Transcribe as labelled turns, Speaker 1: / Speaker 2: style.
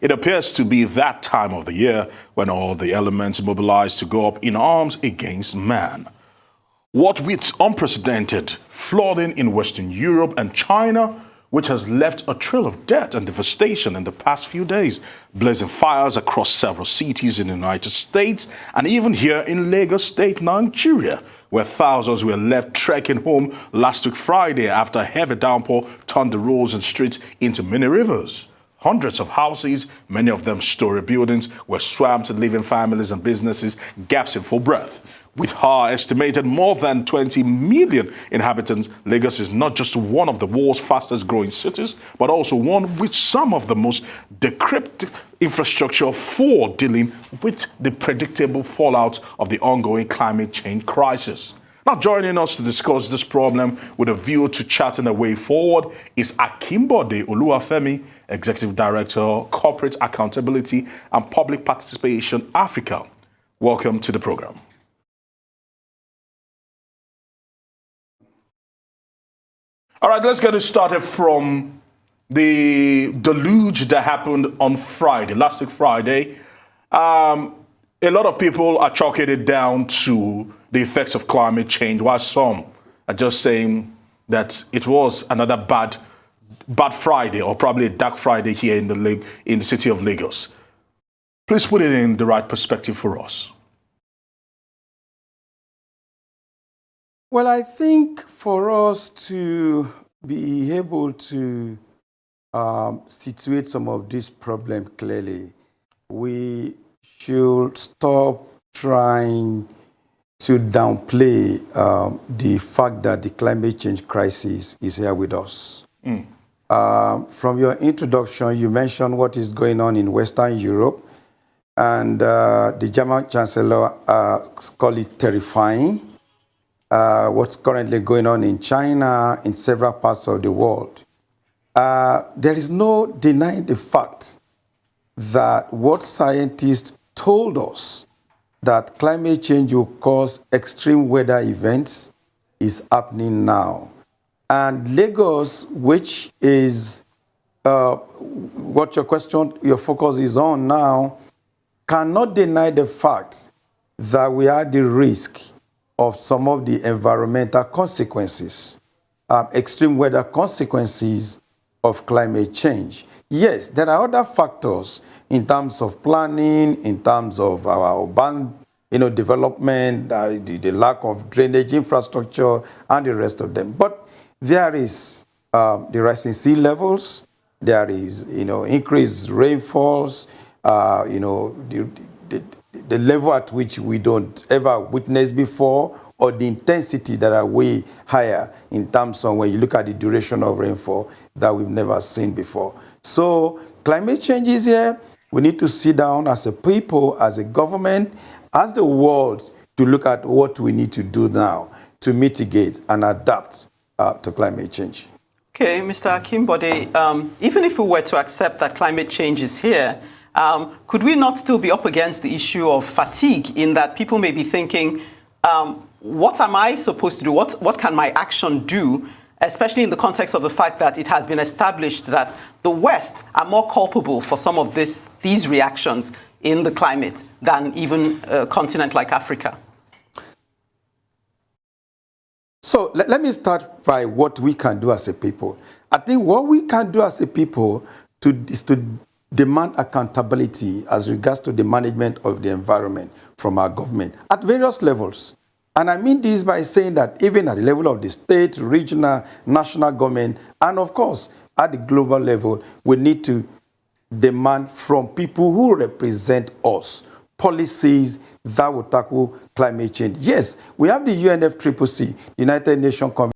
Speaker 1: It appears to be that time of the year when all the elements mobilize to go up in arms against man. What with unprecedented flooding in Western Europe and China, which has left a trail of death and devastation in the past few days, blazing fires across several cities in the United States and even here in Lagos State, Nigeria, where thousands were left trekking home last week Friday after a heavy downpour turned the roads and streets into mini rivers. Hundreds of houses, many of them story buildings, were swamped, leaving families and businesses gasping for breath. With her estimated more than 20 million inhabitants, Lagos is not just one of the world's fastest growing cities, but also one with some of the most decrepit infrastructure for dealing with the predictable fallout of the ongoing climate change crisis. Now, joining us to discuss this problem with a view to charting a way forward is Akinbode Oluwafemi, Executive Director, Corporate Accountability and Public Participation Africa. Welcome to the program. All right, let's get it started from the deluge that happened on Friday, last week Friday. A lot of people are chalking it down to the effects of climate change, while some are just saying that it was another bad Friday, or probably a dark Friday here in the city of Lagos. Please put it in the right perspective for us.
Speaker 2: Well, I think for us to be able to situate some of this problem clearly, we should stop trying to downplay the fact that the climate change crisis is here with us. From your introduction, you mentioned what is going on in Western Europe, and the German Chancellor called it terrifying. What's currently going on in China, in several parts of the world. There is no denying the fact that what scientists told us, that climate change will cause extreme weather events, is happening now. And Lagos, which is what your focus is on now, cannot deny the fact that we are at the risk of some of the environmental consequences, extreme weather consequences of climate change. Yes, there are other factors in terms of planning, in terms of our urban development, the lack of drainage infrastructure, and the rest of them. But there is the rising sea levels, there is increased rainfalls, the level at which we don't ever witness before, or the intensity that are way higher in terms of when you look at the duration of rainfall that we've never seen before. So climate change is here. We need to sit down as a people, as a government, as the world, to look at what we need to do now to mitigate and adapt to climate change.
Speaker 3: Okay, Mr. Akinbode, even if we were to accept that climate change is here, could we not still be up against the issue of fatigue, in that people may be thinking, what am I supposed to do? What can my action do, especially in the context of the fact that it has been established that the West are more culpable for some of these reactions in the climate than even a continent like Africa?
Speaker 2: So let me start by what we can do as a people. I think what we can do as a people is to demand accountability as regards to the management of the environment from our government at various levels. And I mean this by saying that even at the level of the state, regional, national government, and of course, at the global level, we need to demand from people who represent us policies that will tackle climate change. Yes, we have the UNFCCC, United Nations Convention